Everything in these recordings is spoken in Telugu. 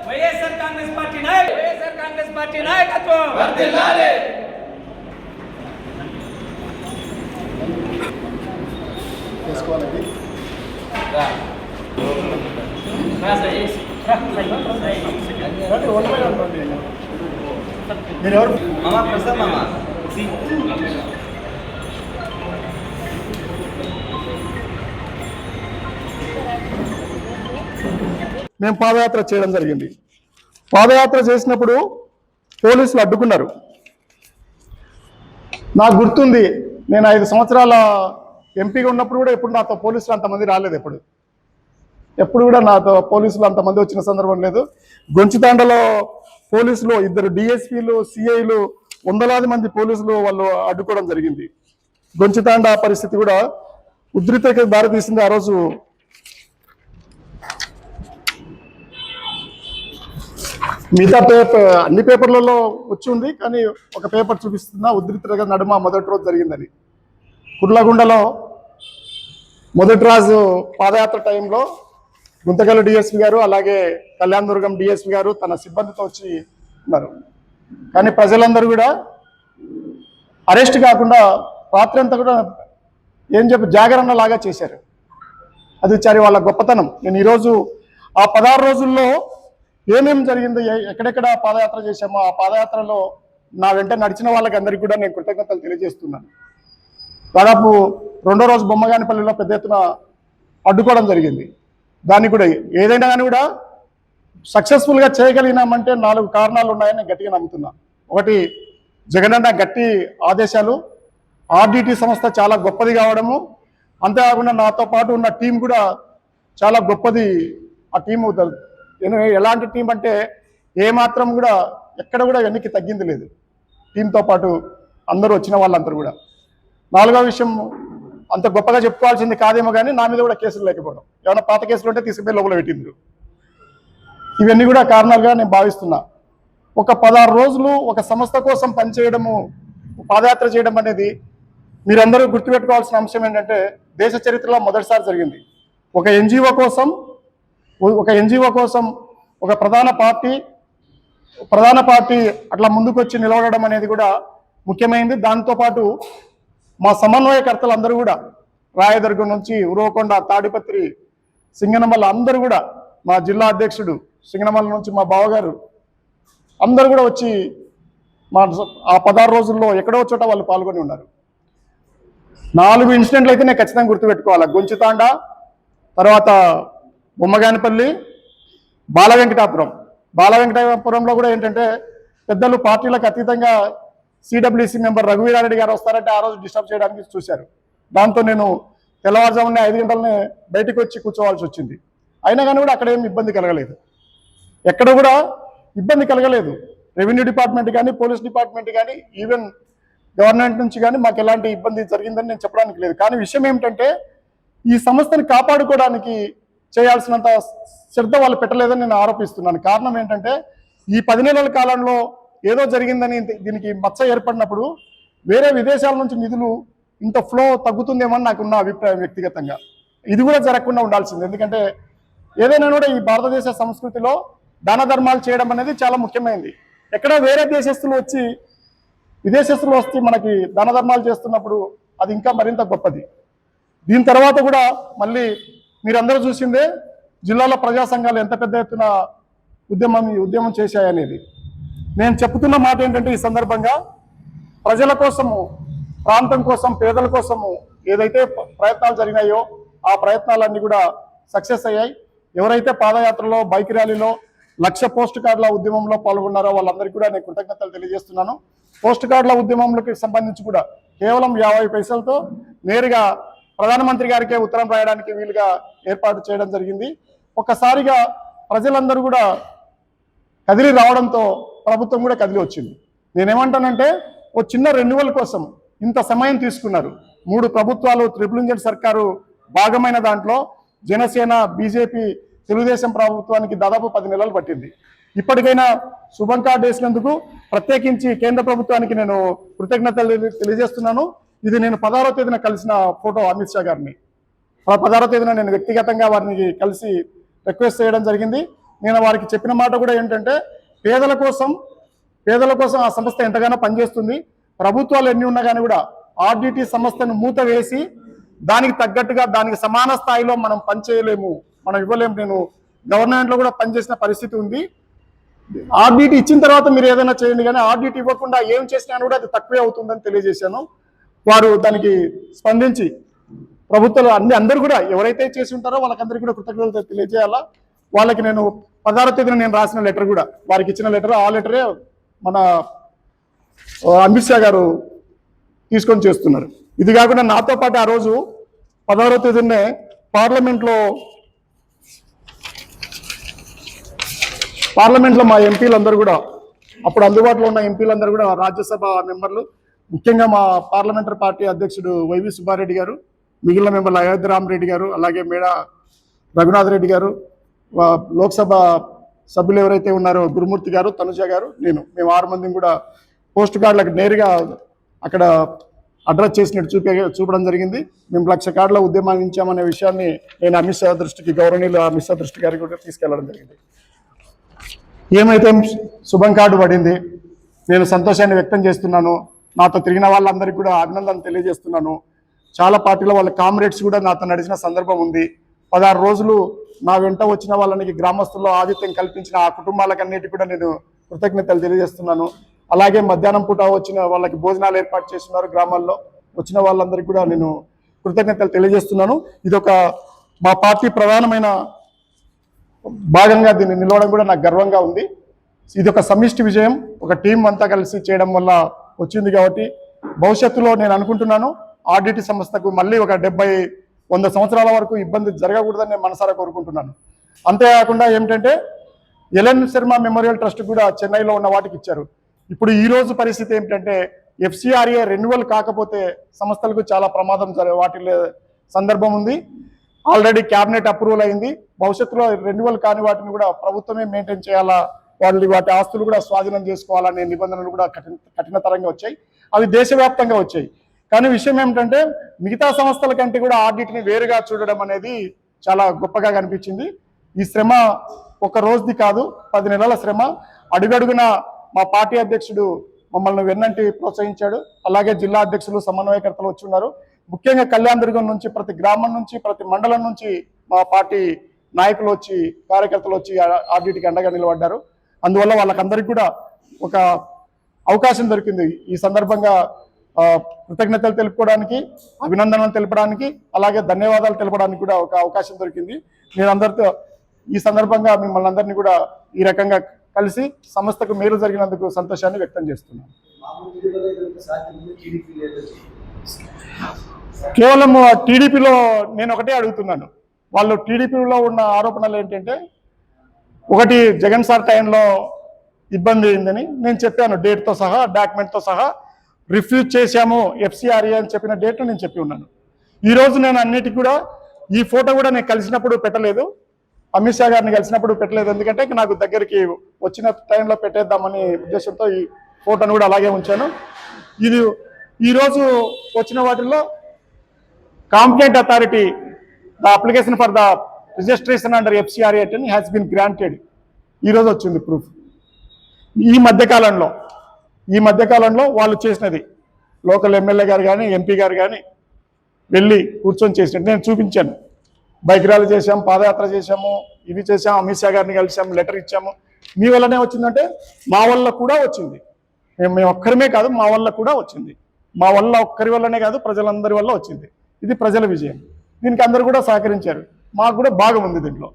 వైఎస్ఆర్ కాంగ్రెస్ పార్టీ నాయకత్వం వర్ధిల్లాలి. మేము పాదయాత్ర చేయడం జరిగింది. పాదయాత్ర చేసినప్పుడు పోలీసులు అడ్డుకున్నారు. నాకు గుర్తుంది, నేను 5 సంవత్సరాల ఎంపీగా ఉన్నప్పుడు కూడా ఎప్పుడు నాతో పోలీసులు అంతమంది రాలేదు. ఎప్పుడు కూడా నాతో పోలీసులు అంతమంది వచ్చిన సందర్భం లేదు. గొంచితాండలో పోలీసులు 2 డిఎస్పీలు, సిఐలు, వందలాది మంది పోలీసులు వాళ్ళు అడ్డుకోవడం జరిగింది. గొంచితాండ పరిస్థితి కూడా ఉద్రిక్తతకు దారితీసింది. ఆ రోజు మిగతా అన్ని పేపర్లలో వచ్చి ఉంది, కానీ ఒక పేపర్ చూపిస్తున్నా ఉద్రిక్తతగా నడుమ మొదటి రోజు జరిగిందని. కుర్లగుండలో మొదటి రోజు పాదయాత్ర టైంలో గుంతకల్ డిఎస్పీ గారు, అలాగే కళ్యాణదుర్గం డిఎస్పీ గారు తన సిబ్బందితో వచ్చి ఉన్నారు. కానీ ప్రజలందరూ కూడా అరెస్ట్ కాకుండా రాత్రి అంతా కూడా జాగరణ లాగా చేశారు. అది వాళ్ళ గొప్పతనం. నేను ఈరోజు ఆ 16 రోజుల్లో ఏమేమి జరిగిందో, ఎక్కడెక్కడ పాదయాత్ర చేశామో ఆ పాదయాత్రలో నా వెంట నడిచిన వాళ్ళకి అందరికీ కూడా నేను కృతజ్ఞతలు తెలియజేస్తున్నాను. దాదాపు 2వ రోజు బొమ్మగానిపల్లిలో పెద్ద ఎత్తున అడ్డుకోవడం జరిగింది. దాన్ని కూడా ఏదైనా కానీ కూడా సక్సెస్ఫుల్గా చేయగలిగినామంటే 4 కారణాలు ఉన్నాయని నేను గట్టిగా నమ్ముతున్నా. ఒకటి, జగనన్న గట్టి ఆదేశాలు, ఆర్డిటి సంస్థ చాలా గొప్పది కావడము, అంతేకాకుండా నాతో పాటు ఉన్న టీం కూడా చాలా గొప్పది. ఆ టీము ఎలాంటి టీం అంటే ఏమాత్రం కూడా ఎక్కడ కూడా వెనక్కి తగ్గింది లేదు. టీంతో పాటు అందరూ వచ్చిన వాళ్ళందరూ కూడా. 4వ విషయం అంత గొప్పగా చెప్పుకోవాల్సింది కాదేమో కానీ నా మీద కూడా కేసులు లేకపోవడం. ఏమైనా పాత కేసులు ఉంటే తీసుకుపోయి లోపల పెట్టిండ్రు. ఇవన్నీ కూడా కారణాలుగా నేను భావిస్తున్నా. ఒక 16 రోజులు ఒక సంస్థ కోసం పనిచేయడము, పాదయాత్ర చేయడం అనేది మీరందరూ గుర్తుపెట్టుకోవాల్సిన అంశం ఏంటంటే దేశ చరిత్రలో మొదటిసారి జరిగింది. ఒక ఎన్జిఓ కోసం ఒక ప్రధాన పార్టీ అట్లా ముందుకొచ్చి నిలబడడం అనేది కూడా ముఖ్యమైనది. దాంతోపాటు మా సమన్వయకర్తలు అందరూ కూడా రాయదుర్గం నుంచి ఉరవకొండ, తాడిపత్రి, సింగనమల్ల అందరూ కూడా, మా జిల్లా అధ్యక్షుడు సింగనమల్ల నుంచి మా బావగారు అందరూ కూడా వచ్చి ఆ 16 రోజుల్లో ఎక్కడో చోట వాళ్ళు పాల్గొని ఉన్నారు. 4 ఇన్సిడెంట్లు అయితే నేను ఖచ్చితంగా గుర్తుపెట్టుకోవాలి. గొంచితాండ, తర్వాత బొమ్మగానిపల్లి, బాలవెంకటాపురంలో కూడా ఏంటంటే పెద్దలు పార్టీలకు అతీతంగా సిడబ్ల్యూసి మెంబర్ రఘువీరారెడ్డి గారు వస్తారంటే ఆ రోజు డిస్టర్బ్ చేయడానికి చూశారు. దాంతో నేను తెల్లవారుజామునే 5 గంటలనే బయటకు వచ్చి కూర్చోవాల్సి వచ్చింది. అయినా కానీ కూడా అక్కడ ఏమి ఇబ్బంది కలగలేదు, ఎక్కడ కూడా ఇబ్బంది కలగలేదు. రెవెన్యూ డిపార్ట్మెంట్ కానీ, పోలీస్ డిపార్ట్మెంట్ కానీ, ఈవెన్ గవర్నమెంట్ నుంచి కానీ మాకు ఎలాంటి ఇబ్బంది జరిగిందని నేను చెప్పడానికి లేదు. కానీ విషయం ఏమిటంటే ఈ సంస్థని కాపాడుకోవడానికి చేయాల్సినంత శ్రద్ధ వాళ్ళు పెట్టలేదని నేను ఆరోపిస్తున్నాను. కారణం ఏంటంటే ఈ 10 నెలల కాలంలో ఏదో జరిగిందని దీనికి మచ్చ ఏర్పడినప్పుడు వేరే విదేశాల నుంచి నిధులు ఇంత ఫ్లో తగ్గుతుందేమని నాకున్న అభిప్రాయం వ్యక్తిగతంగా. ఇది కూడా జరగకుండా ఉండాల్సింది. ఎందుకంటే ఏదైనా కూడా ఈ భారతదేశ సంస్కృతిలో దాన ధర్మాలు చేయడం అనేది చాలా ముఖ్యమైనది. ఎక్కడ వేరే విదేశస్తులు వస్తే మనకి దాన ధర్మాలు చేస్తున్నప్పుడు అది ఇంకా మరింత గొప్పది. దీని తర్వాత కూడా మళ్ళీ మీరందరూ చూసిందే జిల్లాలో ప్రజా సంఘాలు ఎంత పెద్ద ఎత్తున ఉద్యమం చేశాయనేది. నేను చెప్తున్న మాట ఏంటంటే ఈ సందర్భంగా ప్రజల కోసము, ప్రాంతం కోసం, పేదల కోసము ఏదైతే ప్రయత్నాలు జరిగినాయో ఆ ప్రయత్నాలన్నీ కూడా సక్సెస్ అయ్యాయి. ఎవరైతే పాదయాత్రలో, బైక్ ర్యాలీలో 1,00,000 పోస్ట్ కార్డుల ఉద్యమంలో పాల్గొన్నారో వాళ్ళందరికీ కూడా నేను కృతజ్ఞతలు తెలియజేస్తున్నాను. పోస్ట్ కార్డుల ఉద్యమంలోకి సంబంధించి కూడా కేవలం 50 పైసలతో నేరుగా ప్రధానమంత్రి గారికే ఉత్తరం రాయడానికి వీలుగా ఏర్పాటు చేయడం జరిగింది. ఒక్కసారిగా ప్రజలందరూ కూడా కదిలి రావడంతో ప్రభుత్వం కూడా కదిలి వచ్చింది. నేనేమంటానంటే ఓ చిన్న రెన్యువల్ కోసం ఇంత సమయం తీసుకున్నారు. 3 ప్రభుత్వాలు, ట్రిపుల్ ఇంజిన్ సర్కారు భాగమైన దాంట్లో జనసేన, బీజేపీ, తెలుగుదేశం ప్రభుత్వానికి దాదాపు 10 నెలలు పట్టింది. ఇప్పటికైనా శుభం కార్డు వేసినందుకు ప్రత్యేకించి కేంద్ర ప్రభుత్వానికి నేను కృతజ్ఞతలు తెలియజేస్తున్నాను. ఇది నేను 16వ తేదీన కలిసిన ఫోటో అమిత్ షా గారిని. 16వ తేదీన నేను వ్యక్తిగతంగా వారిని కలిసి రిక్వెస్ట్ చేయడం జరిగింది. నేను వారికి చెప్పిన మాట కూడా ఏంటంటే పేదల కోసం ఆ సంస్థ ఎంతగానో పనిచేస్తుంది. ప్రభుత్వాలు ఎన్ని ఉన్నా కానీ కూడా ఆర్డిటి సంస్థను మూత వేసి దానికి తగ్గట్టుగా దానికి సమాన స్థాయిలో మనం పనిచేయలేము, మనం ఇవ్వలేము. నేను గవర్నమెంట్లో కూడా పనిచేసిన పరిస్థితి ఉంది. ఆర్డిటి ఇచ్చిన తర్వాత మీరు ఏదైనా చేయండి, కానీ ఆర్డిటి ఇవ్వకుండా ఏం చేసినా కూడా అది తక్కువే అవుతుందని తెలియజేశాను. వారు దానికి స్పందించి ప్రభుత్వాలు అందరూ కూడా ఎవరైతే చేసి ఉంటారో వాళ్ళకందరికీ కూడా కృతజ్ఞతలు తెలియజేయాలా. వాళ్ళకి నేను 16వ తేదీన నేను రాసిన లెటర్ కూడా వారికి ఇచ్చిన లెటర్, ఆ లెటరే మన అమిత్ షా గారు తీసుకొని చేస్తున్నారు. ఇది కాకుండా నాతో పాటు ఆ రోజు 16వ తేదీనే పార్లమెంట్లో మా ఎంపీలందరూ కూడా, అప్పుడు అందుబాటులో ఉన్న ఎంపీలందరూ కూడా, రాజ్యసభ మెంబర్లు, ముఖ్యంగా మా పార్లమెంటరీ పార్టీ అధ్యక్షుడు వైవి సుబ్బారెడ్డి గారు, మిగిలిన మెంబర్లు అయోధ్య రామరెడ్డి గారు, అలాగే మేడ రఘునాథ్ రెడ్డి గారు, లోక్సభ సభ్యులు ఎవరైతే ఉన్నారో గురుమూర్తి గారు, తనుజ గారు, మేము 6 మందిని కూడా పోస్ట్ కార్డులకు నేరుగా అక్కడ అడ్రస్ చేసినట్టు చూపడం జరిగింది. మేము 1,00,000 కార్డుల ఉద్యమించామనే విషయాన్ని నేను అమిత్ షా దృష్టికి, గౌరవనీయులు అమిత్ షా దృష్టి గారికి కూడా తీసుకెళ్లడం జరిగింది. ఏమైతే శుభం కార్డు పడింది, నేను సంతోషాన్ని వ్యక్తం చేస్తున్నాను. నాతో తిరిగిన వాళ్ళందరికీ కూడా అభినందనలు తెలియజేస్తున్నాను. చాలా పార్టీల వాళ్ళ కామ్రేడ్స్ కూడా నాతో నడిచిన సందర్భం ఉంది. 16 రోజులు నా వెంట వచ్చిన వాళ్ళకి గ్రామస్తుల్లో ఆతిథ్యం కల్పించిన ఆ కుటుంబాలకన్నిటికీ కూడా నేను కృతజ్ఞతలు తెలియజేస్తున్నాను. అలాగే మధ్యాహ్నం పూట వచ్చిన వాళ్ళకి భోజనాలు ఏర్పాటు చేస్తున్నారు. గ్రామాల్లో వచ్చిన వాళ్ళందరికీ కూడా నేను కృతజ్ఞతలు తెలియజేస్తున్నాను. ఇదొక మా పార్టీ ప్రధానమైన భాగంగా దీన్ని నిలవడం కూడా నాకు గర్వంగా ఉంది. ఇది ఒక సమిష్టి విజయం, ఒక టీం అంతా కలిసి చేయడం వల్ల వచ్చింది. కాబట్టి భవిష్యత్తులో నేను అనుకుంటున్నాను ఆర్డిటి సంస్థకు మళ్ళీ ఒక 70-100 సంవత్సరాల వరకు ఇబ్బంది జరగకూడదని నేను మనసారా కోరుకుంటున్నాను. అంతేకాకుండా ఏమిటంటే ఎల్ఎన్ శర్మ మెమోరియల్ ట్రస్ట్ కూడా చెన్నైలో ఉన్న వాటికి ఇచ్చారు. ఇప్పుడు ఈ రోజు పరిస్థితి ఏమిటంటే FCRA రెన్యువల్ కాకపోతే సంస్థలకు చాలా ప్రమాదం వాటి సందర్భం ఉంది. ఆల్రెడీ క్యాబినెట్ అప్రూవల్ అయింది. భవిష్యత్తులో రెన్యువల్ కాని వాటిని కూడా ప్రభుత్వమే మెయింటైన్ చేయాలా, వాటి ఆస్తులు కూడా స్వాధీనం చేసుకోవాలనే నిబంధనలు కూడా కఠినతరంగా వచ్చాయి. అవి దేశవ్యాప్తంగా వచ్చాయి. కానీ విషయం ఏమిటంటే మిగతా సంస్థల కంటే కూడా ఆడిట్ని వేరుగా చూడడం అనేది చాలా గొప్పగా కనిపించింది. ఈ శ్రమ ఒక రోజుది కాదు, 10 నెలల శ్రమ. అడుగడుగున మా పార్టీ అధ్యక్షుడు మమ్మల్ని వెన్నంటి ప్రోత్సహించాడు. అలాగే జిల్లా అధ్యక్షులు, సమన్వయకర్తలు వచ్చి ఉన్నారు. ముఖ్యంగా కళ్యాణదుర్గం నుంచి, ప్రతి గ్రామం నుంచి, ప్రతి మండలం నుంచి మా పార్టీ నాయకులు వచ్చి, కార్యకర్తలు వచ్చి ఆడిట్కి అండగా నిలబడ్డారు. అందువల్ల వాళ్ళకందరికీ కూడా ఒక అవకాశం దొరికింది. ఈ సందర్భంగా కృతజ్ఞతలు తెలుపుకోవడానికి, అభినందనలు తెలపడానికి, అలాగే ధన్యవాదాలు తెలపడానికి కూడా ఒక అవకాశం దొరికింది. నేను అందరితో ఈ సందర్భంగా మిమ్మల్ని అందరినీ కూడా ఈ రకంగా కలిసి సంస్థకు మేలు జరిగినందుకు సంతోషాన్ని వ్యక్తం చేస్తున్నాను. కేవలం టీడీపీలో నేను ఒకటే అడుగుతున్నాను. వాళ్ళు టీడీపీలో ఉన్న ఆరోపణలు ఏంటంటే, ఒకటి జగన్ సార్ టైంలో ఇబ్బంది అయిందని నేను చెప్పాను, డేట్తో సహా, డాక్యుమెంట్తో సహా రిఫ్యూజ్ చేశాము FCRA అని చెప్పిన డేట్ను నేను చెప్పి ఉన్నాను. ఈరోజు నేను అన్నిటికీ కూడా ఈ ఫోటో కూడా నేను కలిసినప్పుడు పెట్టలేదు, అమిత్ షా గారిని కలిసినప్పుడు పెట్టలేదు. ఎందుకంటే నాకు దగ్గరికి వచ్చిన టైంలో పెట్టేద్దామని ఉద్దేశంతో ఈ ఫోటోను కూడా అలాగే ఉంచాను. ఇది ఈరోజు వచ్చిన వాటిల్లో complaint authority the application for the registration under FCRA has been granted. ఈరోజు వచ్చింది ప్రూఫ్. ఈ మధ్యకాలంలో వాళ్ళు చేసినది లోకల్ ఎమ్మెల్యే గారు కానీ, ఎంపీ గారు కానీ వెళ్ళి కూర్చొని చేసినట్టు నేను చూపించాను. బైక్ ర్యాలీ చేశాము, పాదయాత్ర చేశాము, ఇవి చేశాము, అమిత్ షా గారిని కలిసాము, లెటర్ ఇచ్చాము. మీ వల్లనే వచ్చిందంటే మా వల్ల కూడా వచ్చింది. మేము ఒక్కరిమే కాదు, మా వల్ల కూడా వచ్చింది. మా వల్ల ఒక్కరి వల్లనే కాదు, ప్రజలందరి వల్ల వచ్చింది. ఇది ప్రజల విజయం. దీనికి అందరూ కూడా సహకరించారు. మాకు కూడా భాగం ఉంది దీంట్లో.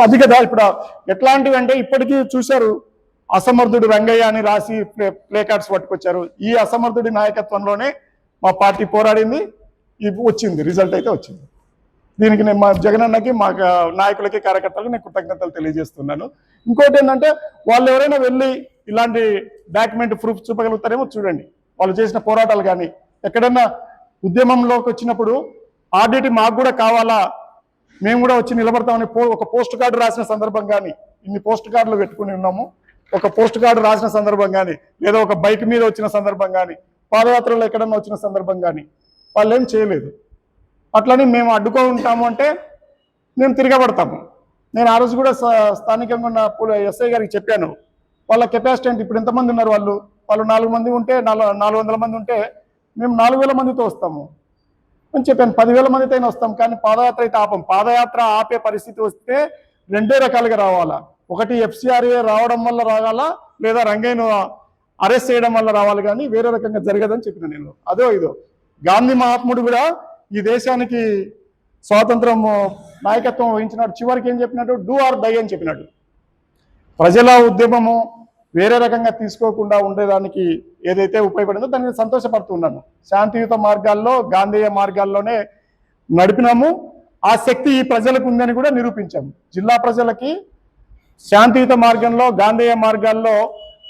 అది కదా ఇప్పుడు ఎట్లాంటివి అంటే, ఇప్పటికీ చూశారు, అసమర్థుడు రంగయ్య అని రాసి ప్లే కార్డ్స్ పట్టుకొచ్చారు. ఈ అసమర్థుడి నాయకత్వంలోనే మా పార్టీ పోరాడింది, వచ్చింది, రిజల్ట్ అయితే వచ్చింది. దీనికి నేను మా జగనన్నకి, మా నాయకులకి, కార్యకర్తలకి నేను కృతజ్ఞతలు తెలియజేస్తున్నాను. ఇంకోటి ఏంటంటే, వాళ్ళు ఎవరైనా వెళ్ళి ఇలాంటి డాక్యుమెంట్ ప్రూఫ్ చూపగలుగుతారేమో చూడండి. వాళ్ళు చేసిన పోరాటాలు కానీ, ఎక్కడన్నా ఉద్యమంలోకి వచ్చినప్పుడు ఆడిట్ మాకు కూడా కావాలా, మేము కూడా వచ్చి నిలబడతామని ఒక పోస్ట్ కార్డు రాసిన సందర్భం కానీ, ఇన్ని పోస్ట్ కార్డులు పెట్టుకుని ఉన్నాము, ఒక పోస్ట్ కార్డు రాసిన సందర్భం కానీ, లేదా ఒక బైక్ మీద వచ్చిన సందర్భం కానీ, పాదయాత్రలో ఎక్కడన్నా వచ్చిన సందర్భం కానీ, వాళ్ళు ఏం చేయలేదు. అట్లని మేము అడ్డుకో ఉంటాము అంటే మేము తిరగబడతాము. నేను ఆ రోజు కూడా స్థానికంగా ఉన్న ఎస్ఐ గారికి చెప్పాను, వాళ్ళ కెపాసిటీ అంటే ఇప్పుడు ఎంతమంది ఉన్నారు, వాళ్ళు 4 మంది ఉంటే 400 మంది ఉంటే మేము 4000 మందితో వస్తాము అని చెప్పాను. 10,000 మందితో అయినా వస్తాం, కానీ పాదయాత్ర అయితే ఆపం. పాదయాత్ర ఆపే పరిస్థితి వస్తే 2 రకాలుగా రావాలా. ఒకటి FCRA రావడం వల్ల రావాలా, లేదా రంగయ్యను అరెస్ట్ చేయడం వల్ల రావాలి, కానీ వేరే రకంగా జరగదని చెప్పిన నేను. అదో ఇదో గాంధీ మహాత్ముడు కూడా ఈ దేశానికి స్వాతంత్రం నాయకత్వం వహించినాడు. చివరికి ఏం చెప్పినాడు, డూ ఆర్ డై అని చెప్పినాడు. ప్రజల ఉద్యమము వేరే రకంగా తీసుకోకుండా ఉండేదానికి ఏదైతే ఉపయోగపడిందో దాన్ని సంతోషపడుతున్నాను. శాంతియుత మార్గాల్లో, గాంధేయ మార్గాల్లోనే నడిపినాము. ఆ శక్తి ఈ ప్రజలకు ఉందని కూడా నిరూపించాము. జిల్లా ప్రజలకి శాంతియుత మార్గంలో, గాంధేయ మార్గాల్లో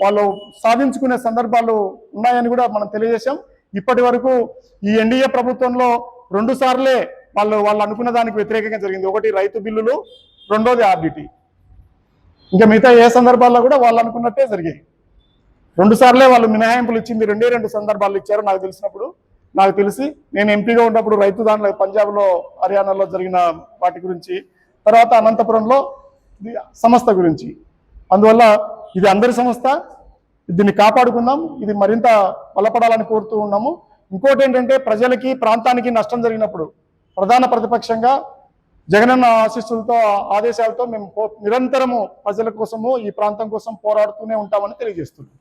వాళ్ళు సాధించుకునే సందర్భాలు ఉన్నాయని కూడా మనం తెలియజేశాం. ఇప్పటి వరకు ఈ ఎన్డీఏ ప్రభుత్వంలో 2 సార్లే వాళ్ళు అనుకున్న దానికి వ్యతిరేకంగా జరిగింది. ఒకటి రైతు బిల్లులు, రెండోది RDT. ఇంకా మిగతా ఏ సందర్భాల్లో కూడా వాళ్ళు అనుకున్నట్టే జరిగాయి. 2 సార్లే వాళ్ళు మినహాయింపులు ఇచ్చింది. 2 సందర్భాలు ఇచ్చారు నాకు తెలిసినప్పుడు. నాకు తెలిసి నేను ఎంపీగా ఉన్నప్పుడు రైతు దానిలో పంజాబ్లో, హర్యానాలో జరిగిన వాటి గురించి, తర్వాత అనంతపురంలో సంస్థ గురించి. అందువల్ల ఇది అందరి సంస్థ, దీన్ని కాపాడుకుందాం. ఇది మరింత బలపడాలని కోరుతూ ఉన్నాము. ఇంకోటి ఏంటంటే, ప్రజలకి, ప్రాంతానికి నష్టం జరిగినప్పుడు ప్రధాన ప్రతిపక్షంగా జగనన్న ఆశీస్సులతో, ఆదేశాలతో మేము నిరంతరము ప్రజల కోసము, ఈ ప్రాంతం కోసం పోరాడుతూనే ఉంటామని తెలియజేస్తున్నాం.